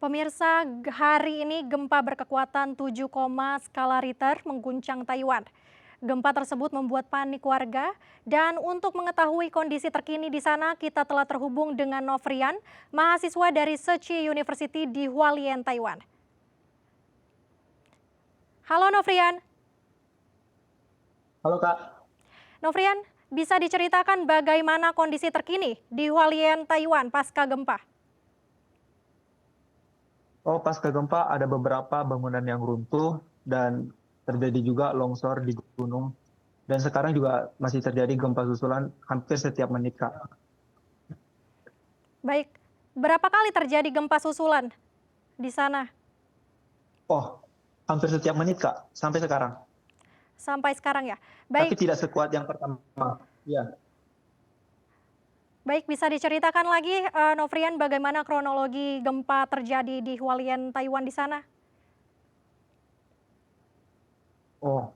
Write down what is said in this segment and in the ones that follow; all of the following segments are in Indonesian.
Pemirsa, hari ini gempa berkekuatan 7, skala Richter mengguncang Taiwan. Gempa tersebut membuat panik warga dan untuk mengetahui kondisi terkini di sana kita telah terhubung dengan Novrian, mahasiswa dari Tsinghua University di Hualien, Taiwan. Halo Novrian. Halo Kak. Novrian, bisa diceritakan bagaimana kondisi terkini di Hualien, Taiwan pasca gempa? Oh, pasca gempa ada beberapa bangunan yang runtuh dan terjadi juga longsor di gunung. Dan sekarang juga masih terjadi gempa susulan hampir setiap menit, Kak. Baik, berapa kali terjadi gempa susulan di sana? Oh, hampir setiap menit, Kak, sampai sekarang. Sampai sekarang ya. Tapi Baik, tidak sekuat yang pertama. Iya. baik bisa diceritakan lagi Novrian bagaimana kronologi gempa terjadi di Hualien, Taiwan di sana? Oh,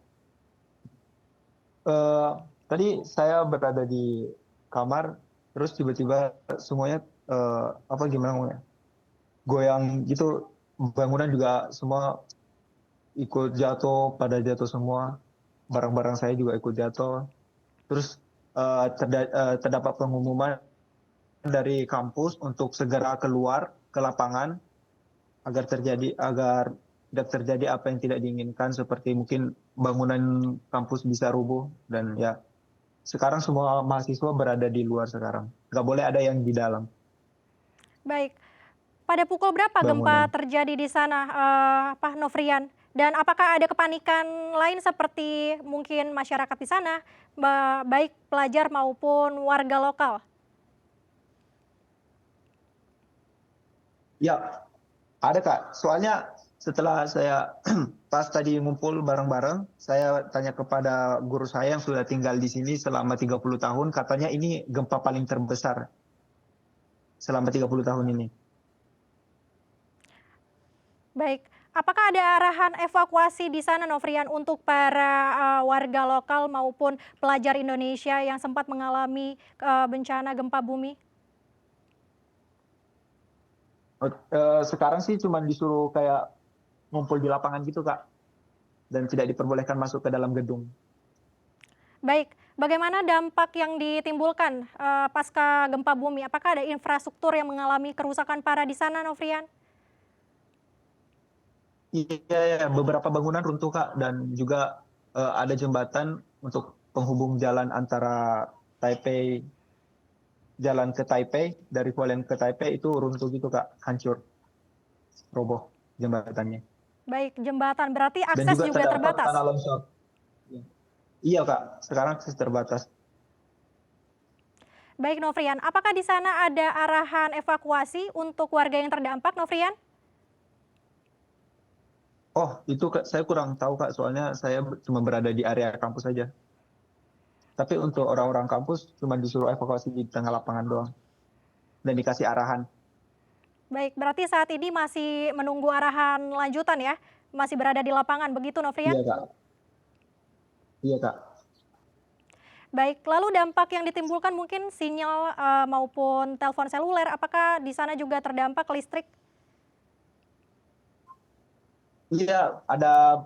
eh, tadi saya berada di kamar, terus tiba-tiba semuanya apa gimana ngomongnya? Goyang gitu, bangunan juga semua ikut jatuh, pada jatuh semua. Barang-barang saya juga ikut jatuh. Terus terdapat pengumuman dari kampus untuk segera keluar ke lapangan agar tidak terjadi apa yang tidak diinginkan seperti mungkin bangunan kampus bisa rubuh dan ya sekarang semua mahasiswa berada di luar sekarang. Nggak boleh ada yang di dalam Baik, pada pukul berapa gempa bangunan. terjadi di sana, Pak Novrian? Dan apakah ada kepanikan lain seperti mungkin masyarakat di sana, baik pelajar maupun warga lokal? Ya, ada Kak. Soalnya setelah saya pas tadi ngumpul bareng-bareng, saya tanya kepada guru saya yang sudah tinggal di sini selama 30 tahun, katanya ini gempa paling terbesar selama 30 tahun ini. Baik, apakah ada arahan evakuasi di sana Novrian untuk para warga lokal maupun pelajar Indonesia yang sempat mengalami bencana gempa bumi? Sekarang sih cuma disuruh kayak ngumpul di lapangan gitu Kak, dan tidak diperbolehkan masuk ke dalam gedung. Baik, bagaimana dampak yang ditimbulkan pasca gempa bumi? Apakah ada infrastruktur yang mengalami kerusakan parah di sana Novrian? Iya, ya, beberapa bangunan runtuh Kak, dan juga ada jembatan untuk penghubung jalan antara Taipei, jalan ke Taipei, dari Kuala ke Taipei itu runtuh gitu Kak, hancur, roboh jembatannya. Baik, jembatan berarti Dan akses juga juga terdapat terbatas. tanah longsor. Iya Kak, sekarang akses terbatas. Baik Novrian, apakah di sana ada arahan evakuasi untuk warga yang terdampak Novrian? Oh, itu Kak, saya kurang tahu Kak, soalnya saya cuma berada di area kampus saja. Tapi untuk orang-orang kampus cuma disuruh evakuasi di tengah lapangan doang dan dikasih arahan. Baik, berarti saat ini masih menunggu arahan lanjutan ya? Masih berada di lapangan, begitu Novrian? Iya Kak, iya Kak. Baik, lalu dampak yang ditimbulkan mungkin sinyal maupun telepon seluler, apakah di sana juga terdampak listrik? Iya, ada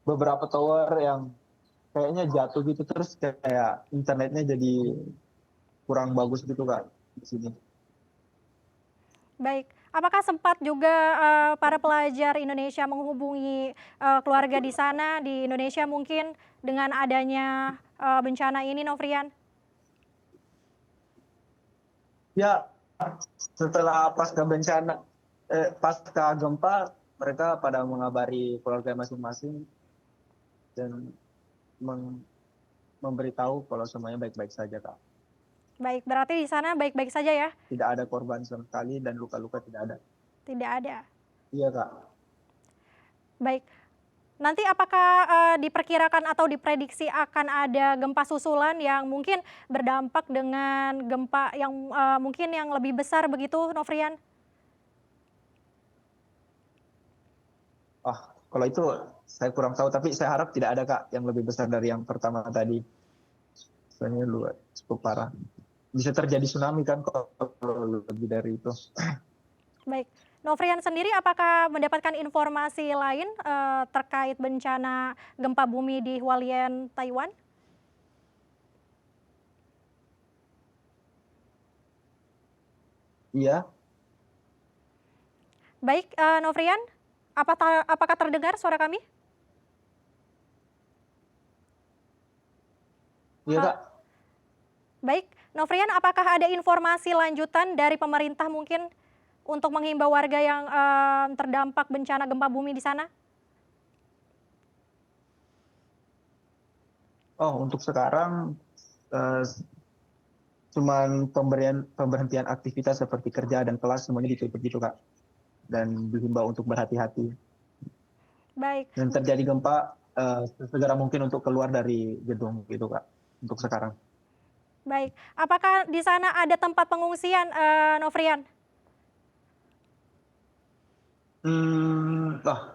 beberapa tower yang kayaknya jatuh gitu terus kayak internetnya jadi kurang bagus gitu Kak di sini. Baik, apakah sempat juga para pelajar Indonesia menghubungi keluarga di sana, di Indonesia mungkin dengan adanya bencana ini, Novrian? Ya, setelah pasca bencana, pasca gempa, mereka pada mengabari keluarga masing-masing dan memberitahu kalau semuanya baik-baik saja Kak. Baik, berarti di sana baik-baik saja ya? Tidak ada korban sama sekali dan luka-luka tidak ada. Tidak ada. Iya Kak. Baik, nanti apakah diperkirakan atau diprediksi akan ada gempa susulan yang mungkin berdampak dengan gempa yang mungkin yang lebih besar begitu, Novrian? Ah, kalau itu saya kurang tahu, tapi saya harap tidak ada Kak yang lebih besar dari yang pertama tadi. Soalnya luar cukup parah. Bisa terjadi tsunami kan kalau lebih dari itu. Baik, Novrian sendiri apakah mendapatkan informasi lain terkait bencana gempa bumi di Hualien, Taiwan? Iya, Baik, Novrian, apakah terdengar suara kami? iya Hal- Kak. Baik, Novrian, apakah ada informasi lanjutan dari pemerintah mungkin untuk menghimbau warga yang terdampak bencana gempa bumi di sana? Oh, untuk sekarang eh, cuman pemberhentian aktivitas seperti kerja dan kelas semuanya ditutup gitu Kak. Dan dihimbau untuk berhati-hati. Baik, Dan terjadi gempa segera mungkin untuk keluar dari gedung gitu Kak. Untuk sekarang. baik. Apakah di sana ada tempat pengungsian, Novrian?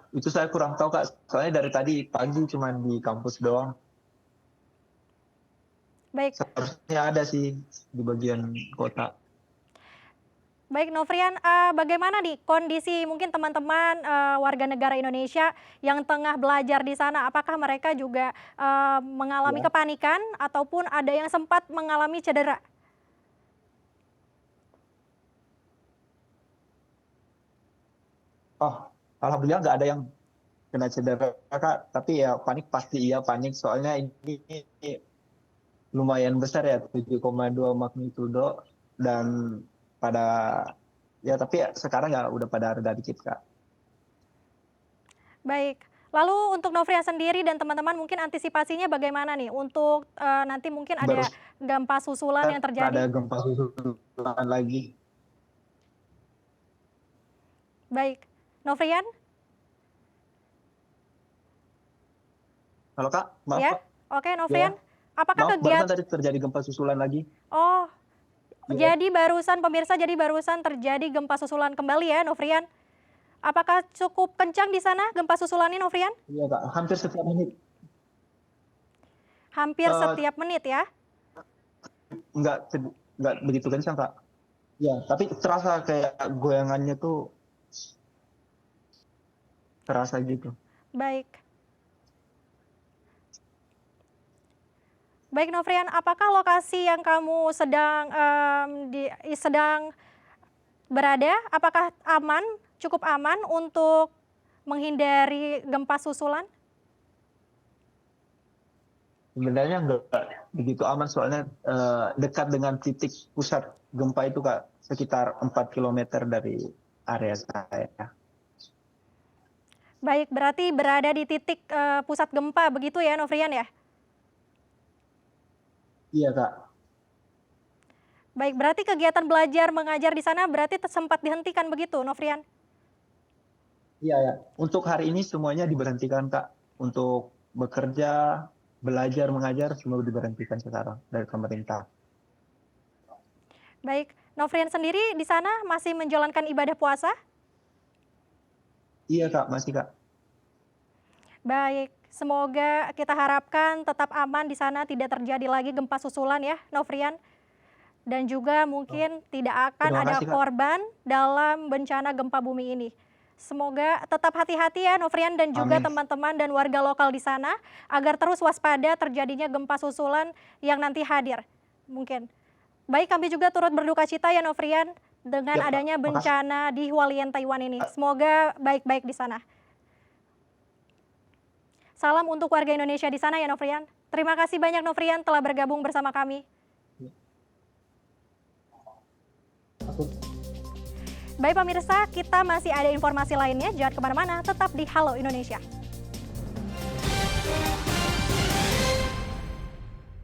Itu saya kurang tahu Kak. Soalnya dari tadi pagi cuma di kampus doang. Baik, Seharusnya ada sih di bagian kota. baik Novrian, bagaimana nih kondisi mungkin teman-teman warga negara Indonesia yang tengah belajar di sana? Apakah mereka juga mengalami Ya. kepanikan ataupun ada yang sempat mengalami cedera? Oh, alhamdulillah nggak ada yang kena cedera Kak. Tapi ya panik pasti iya panik. Soalnya ini lumayan besar ya 7,2 magnitudo dan pada ya tapi ya, sekarang ya udah pada reda dikit Kak. Baik. Lalu untuk Novrian sendiri dan teman-teman mungkin antisipasinya bagaimana nih untuk nanti mungkin Baru ada gempa susulan yang ada terjadi? gempa susulan lagi. Baik, Novrian, Halo Kak, maaf ya, Kak. oke Ya, Novrian, apakah maaf barusan kegiatan? tadi terjadi gempa susulan lagi. Oh, Iya, jadi barusan pemirsa, jadi barusan terjadi gempa susulan kembali ya, Novrian. Apakah cukup kencang di sana gempa susulannya, Novrian? iya Kak, hampir setiap menit. Hampir Eh, setiap menit ya. nggak nggak begitu kencang Kak. Ya, tapi terasa kayak goyangannya tuh terasa gitu. Baik. Baik, Novrian, apakah lokasi yang kamu sedang berada, apakah aman, cukup aman untuk menghindari gempa susulan? Sebenarnya nggak begitu aman soalnya dekat dengan titik pusat gempa itu Kak, sekitar 4 kilometer dari area saya. Baik, berarti berada di titik pusat gempa begitu ya, Novrian ya? Iya Kak. Baik, berarti kegiatan belajar mengajar di sana berarti sempat dihentikan begitu, Novrian? Iya ya. Untuk hari ini semuanya diberhentikan Kak. Untuk bekerja, belajar, mengajar semua diberhentikan sekarang dari pemerintah. Baik, Novrian sendiri di sana masih menjalankan ibadah puasa? Iya Kak, masih Kak. Baik, semoga kita harapkan tetap aman di sana, tidak terjadi lagi gempa susulan ya, Novrian. Dan juga mungkin tidak akan Terima ada kasih Kak. korban dalam bencana gempa bumi ini. Semoga tetap hati-hati ya Novrian dan juga Amin. teman-teman dan warga lokal di sana agar terus waspada terjadinya gempa susulan yang nanti hadir. Mungkin. Baik, kami juga turut berduka cita ya Novrian dengan Ya Kak, adanya makasih. bencana di Hualien, Taiwan ini. Semoga baik-baik di sana. Salam untuk warga Indonesia di sana ya Novrian. Terima kasih banyak Novrian telah bergabung bersama kami. Baik pemirsa, kita masih ada informasi lainnya. Jangan kemana-mana, tetap di Halo Indonesia.